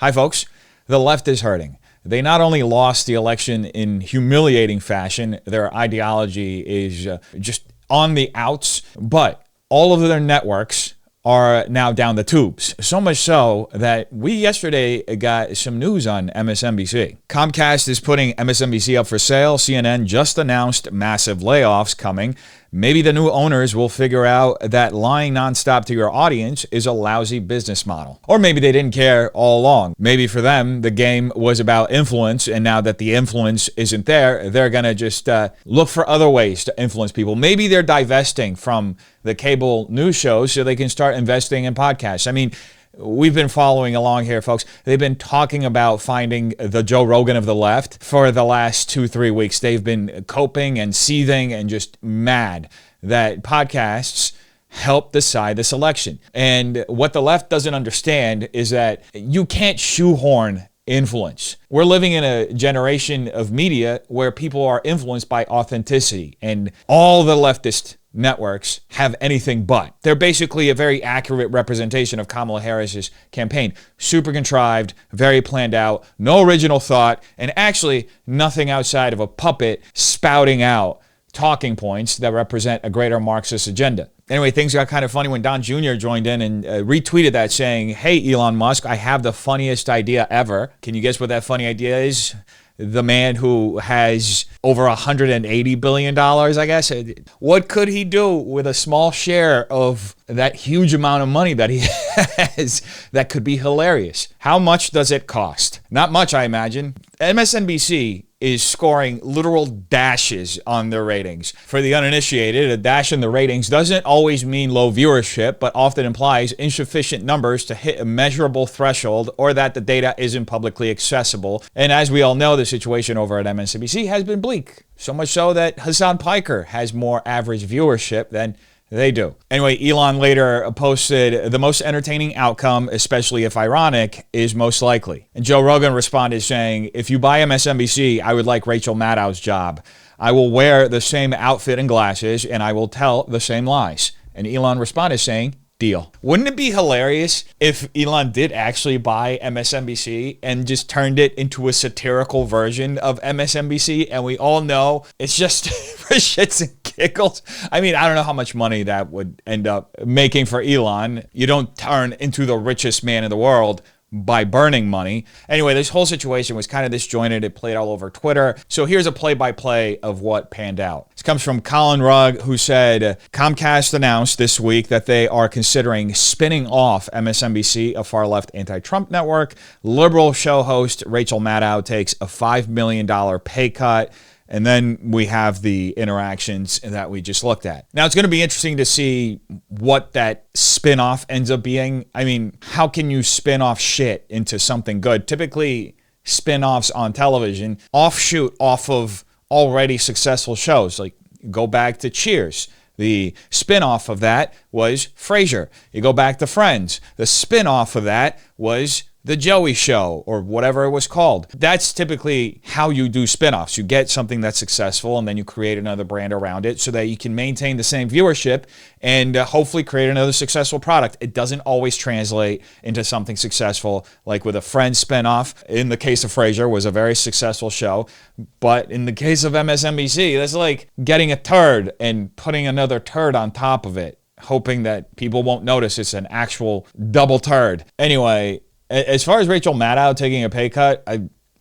Hi, folks. The left is hurting. They not only lost the election in humiliating fashion, their ideology is just on the outs, but all of their networks are now down the tubes. So much so that we yesterday got some news on MSNBC. Comcast is putting MSNBC up for sale. CNN just announced massive layoffs coming. Maybe the new owners will figure out that lying nonstop to your audience is a lousy business model. Or maybe they didn't care all along. Maybe for them, the game was about influence, and now that the influence isn't there, they're going to just look for other ways to influence people. Maybe they're divesting from the cable news shows so they can start investing in podcasts. I mean, we've been following along here, folks. They've been talking about finding the Joe Rogan of the left for the last 2-3 weeks. They've been coping and seething and just mad that podcasts help decide this election. And what the left doesn't understand is that you can't shoehorn influence. We're living in a generation of media where people are influenced by authenticity, and all the leftist networks have anything but. They're basically a very accurate representation of Kamala Harris's campaign. Super contrived, very planned out, no original thought, and actually nothing outside of a puppet spouting out talking points that represent a greater Marxist agenda. Anyway, things got kind of funny when Don Jr. joined in and retweeted that saying, "Hey, Elon Musk, I have the funniest idea ever." Can you guess what that funny idea is? The man who has over $180 billion, I guess. What could he do with a small share of that huge amount of money that he has that could be hilarious? How much does it cost? Not much, I imagine. MSNBC is scoring literal dashes on their ratings. For the uninitiated, a dash in the ratings doesn't always mean low viewership, but often implies insufficient numbers to hit a measurable threshold or that the data isn't publicly accessible. And as we all know, the situation over at MSNBC has been bleak. So much so that Hassan Piker has more average viewership than they do. Anyway, Elon later posted, "The most entertaining outcome, especially if ironic, is most likely." And Joe Rogan responded saying, "If you buy MSNBC, I would like Rachel Maddow's job. I will wear the same outfit and glasses, and I will tell the same lies." And Elon responded saying, "Deal." Wouldn't it be hilarious if Elon did actually buy MSNBC and just turned it into a satirical version of MSNBC? And we all know it's just for shits and giggles. I mean, I don't know how much money that would end up making for Elon. You don't turn into the richest man in the world by burning money. Anyway, this whole situation was kind of disjointed. It played all over Twitter. So here's a play-by-play of what panned out. This comes from Colin Rugg, who said, Comcast announced this week that they are considering spinning off MSNBC, a far-left anti-Trump network. Liberal show host Rachel Maddow takes a $5 million pay cut. And then we have the interactions that we just looked at. Now, it's going to be interesting to see what that spin-off ends up being. I mean, how can you spin off shit into something good? Typically, spin-offs on television offshoot off of already successful shows. Like, go back to Cheers. The spin-off of that was Frasier. You go back to Friends. The spin-off of that was The Joey Show, or whatever it was called. That's typically how you do spinoffs. You get something that's successful, and then you create another brand around it so that you can maintain the same viewership and hopefully create another successful product. It doesn't always translate into something successful, like with a Friends spinoff. In the case of Frasier, was a very successful show. But in the case of MSNBC, that's like getting a turd and putting another turd on top of it, hoping that people won't notice it's an actual double turd. Anyway, as far as Rachel Maddow taking a pay cut,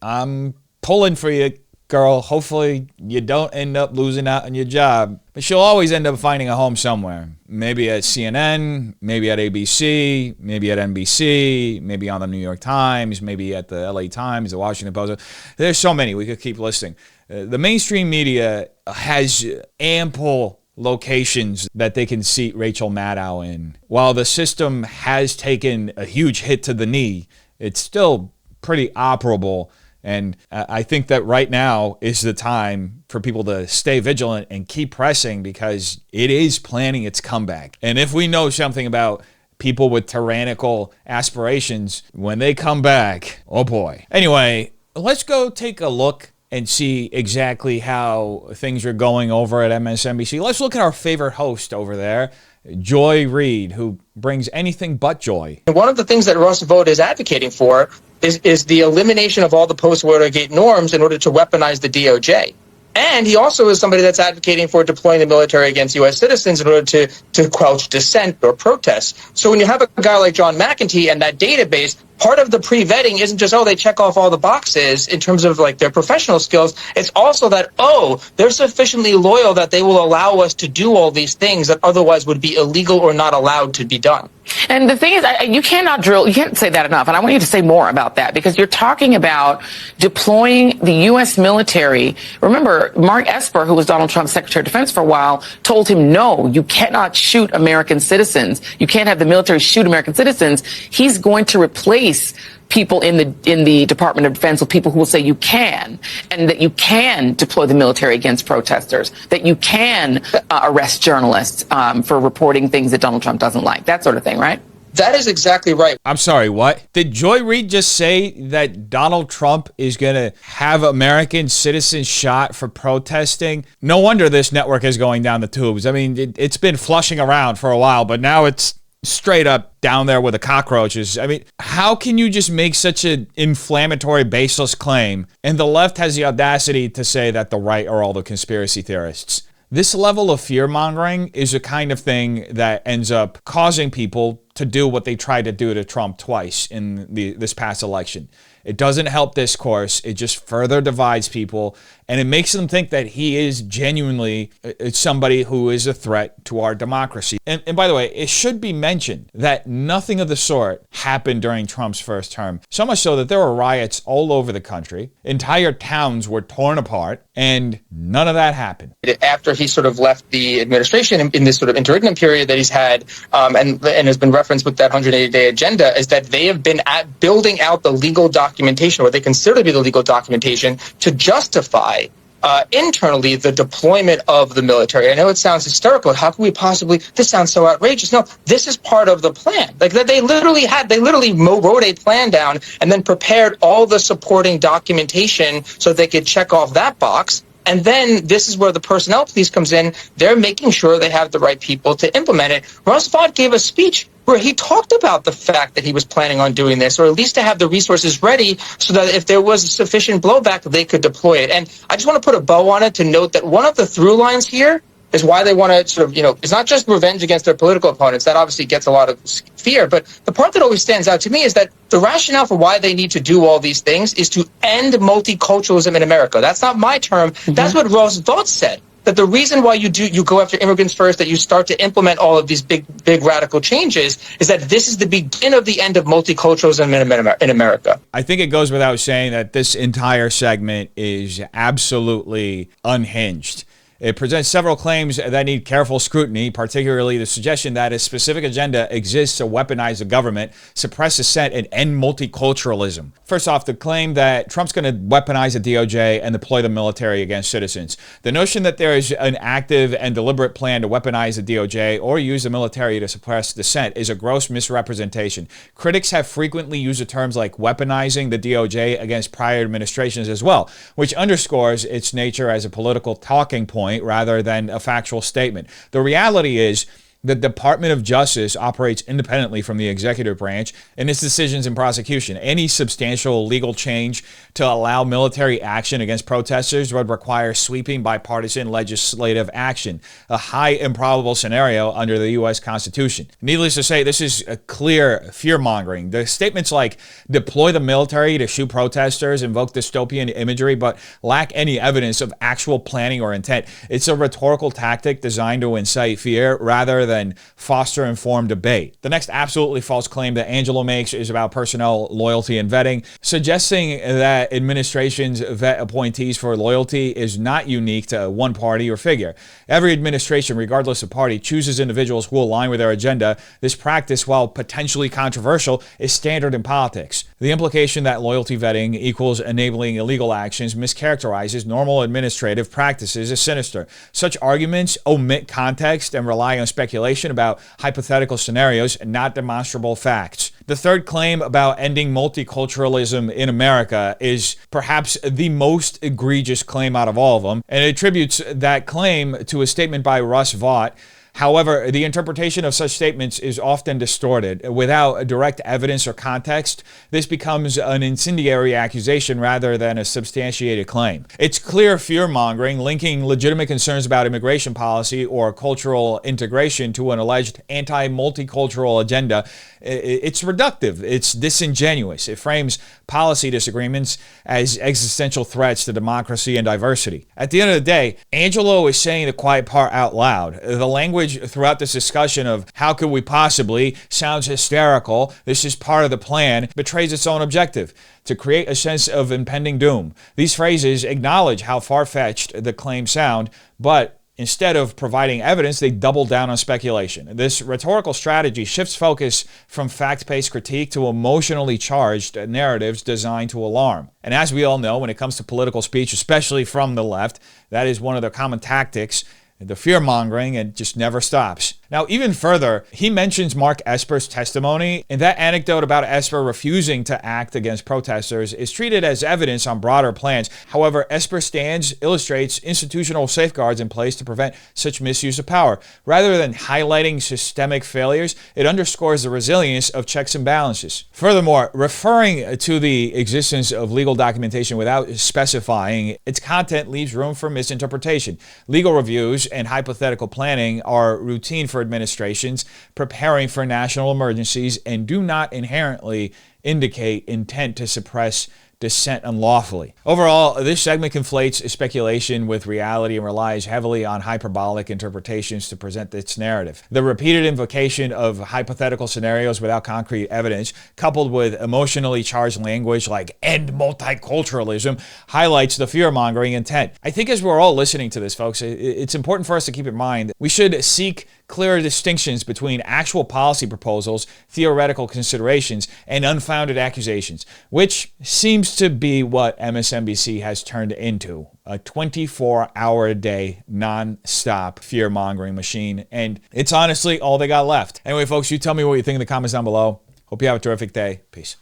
I'm pulling for you, girl. Hopefully you don't end up losing out on your job. But she'll always end up finding a home somewhere. Maybe at CNN, maybe at ABC, maybe at NBC, maybe on the New York Times, maybe at the LA Times, the Washington Post. There's so many. We could keep listing. The mainstream media has ample locations that they can seat Rachel Maddow in. While the system has taken a huge hit to the knee, it's still pretty operable. And I think that right now is the time for people to stay vigilant and keep pressing, because it is planning its comeback. And if we know something about people with tyrannical aspirations, when they come back, oh boy. Anyway, let's go take a look and see exactly how things are going over at MSNBC. Let's look at our favorite host over there, Joy Reid, who brings anything but joy. One of the things that Russ Vought is advocating for is the elimination of all the post-Watergate norms in order to weaponize the DOJ. And he also is somebody that's advocating for deploying the military against U.S. citizens in order to quench dissent or protests. So when you have a guy like John McEntee and that database, part of the pre-vetting isn't just, they check off all the boxes in terms of like their professional skills. It's also that, they're sufficiently loyal that they will allow us to do all these things that otherwise would be illegal or not allowed to be done. And the thing is, you can't say that enough. And I want you to say more about that, because you're talking about deploying the U.S. military. Remember, Mark Esper, who was Donald Trump's Secretary of Defense for a while, told him, no, you cannot shoot American citizens. You can't have the military shoot American citizens. He's going to replace people in the Department of Defense with people who will say you can, and that you can deploy the military against protesters, that you can arrest journalists for reporting things that Donald Trump doesn't like, that sort of thing, right? That is exactly right. I'm sorry, what? Did Joy Reid just say that Donald Trump is going to have American citizens shot for protesting? No wonder this network is going down the tubes. I mean, it's been flushing around for a while, but now it's straight up down there with the cockroaches. I mean, how can you just make such an inflammatory, baseless claim, and the left has the audacity to say that the right are all the conspiracy theorists? This level of fear-mongering is the kind of thing that ends up causing people to do what they tried to do to Trump twice in this past election. It doesn't help discourse. It just further divides people, and it makes them think that he is genuinely somebody who is a threat to our democracy. And by the way, it should be mentioned that nothing of the sort happened during Trump's first term. So much so that there were riots all over the country. Entire towns were torn apart, and none of that happened. After he sort of left the administration in this sort of interregnum period that he's had, and has been referenced with that 180-day agenda, is that they have been building out the legal documentation, what they consider to be the legal documentation, to justify internally the deployment of the military. I know it sounds hysterical. How can we possibly? This sounds so outrageous. No, this is part of the plan. Like that, they literally wrote a plan down and then prepared all the supporting documentation so they could check off that box. And then this is where the personnel police comes in. They're making sure they have the right people to implement it. Russ Vought gave a speech where he talked about the fact that he was planning on doing this, or at least to have the resources ready so that if there was sufficient blowback, they could deploy it. And I just want to put a bow on it to note that one of the through lines here is why they want to sort of, it's not just revenge against their political opponents. That obviously gets a lot of fear. But the part that always stands out to me is that the rationale for why they need to do all these things is to end multiculturalism in America. That's not my term. Mm-hmm. That's what Russ Vought said. That the reason why you go after immigrants first, that you start to implement all of these big radical changes, is that this is the beginning of the end of multiculturalism in America. I think it goes without saying that this entire segment is absolutely unhinged. It presents several claims that need careful scrutiny, particularly the suggestion that a specific agenda exists to weaponize the government, suppress dissent, and end multiculturalism. First off, the claim that Trump's going to weaponize the DOJ and deploy the military against citizens. The notion that there is an active and deliberate plan to weaponize the DOJ or use the military to suppress dissent is a gross misrepresentation. Critics have frequently used the terms like weaponizing the DOJ against prior administrations as well, which underscores its nature as a political talking point rather than a factual statement. The reality is the Department of Justice operates independently from the executive branch in its decisions in prosecution. Any substantial legal change to allow military action against protesters would require sweeping bipartisan legislative action, a high improbable scenario under the U.S. Constitution. Needless to say, this is a clear fear-mongering. The statements like deploy the military to shoot protesters invoke dystopian imagery but lack any evidence of actual planning or intent. It's a rhetorical tactic designed to incite fear rather than foster informed debate. The next absolutely false claim that Angelo makes is about personnel loyalty and vetting, suggesting that administrations vet appointees for loyalty is not unique to one party or figure. Every administration, regardless of party, chooses individuals who align with their agenda. This practice, while potentially controversial, is standard in politics. The implication that loyalty vetting equals enabling illegal actions mischaracterizes normal administrative practices as sinister. Such arguments omit context and rely on speculation about hypothetical scenarios and not demonstrable facts. The third claim about ending multiculturalism in America is perhaps the most egregious claim out of all of them, and it attributes that claim to a statement by Russ Vought. However, the interpretation of such statements is often distorted. Without direct evidence or context, this becomes an incendiary accusation rather than a substantiated claim. It's clear fear-mongering, linking legitimate concerns about immigration policy or cultural integration to an alleged anti-multicultural agenda. It's reductive. It's disingenuous. It frames policy disagreements as existential threats to democracy and diversity. At the end of the day, Angelo is saying the quiet part out loud. The language throughout this discussion of how could we possibly sounds hysterical, this is part of the plan, betrays its own objective, to create a sense of impending doom. These phrases acknowledge how far-fetched the claims sound, but instead of providing evidence, they double down on speculation. This rhetorical strategy shifts focus from fact-based critique to emotionally charged narratives designed to alarm. And as we all know, when it comes to political speech, especially from the left, that is one of their common tactics, the fear-mongering, and just never stops. Now, even further, he mentions Mark Esper's testimony, and that anecdote about Esper refusing to act against protesters is treated as evidence on broader plans. However, Esper's stance illustrates institutional safeguards in place to prevent such misuse of power. Rather than highlighting systemic failures, it underscores the resilience of checks and balances. Furthermore, referring to the existence of legal documentation without specifying its content leaves room for misinterpretation. Legal reviews and hypothetical planning are routine for administrations preparing for national emergencies and do not inherently indicate intent to suppress dissent unlawfully. Overall, this segment conflates speculation with reality and relies heavily on hyperbolic interpretations to present its narrative. The repeated invocation of hypothetical scenarios without concrete evidence, coupled with emotionally charged language like end multiculturalism, highlights the fear-mongering intent. I think as we're all listening to this, folks, it's important for us to keep in mind that we should seek clear distinctions between actual policy proposals, theoretical considerations, and unfounded accusations, which seems to be what MSNBC has turned into, a 24-hour-a-day, non-stop fear-mongering machine, and it's honestly all they got left. Anyway, folks, you tell me what you think in the comments down below. Hope you have a terrific day. Peace.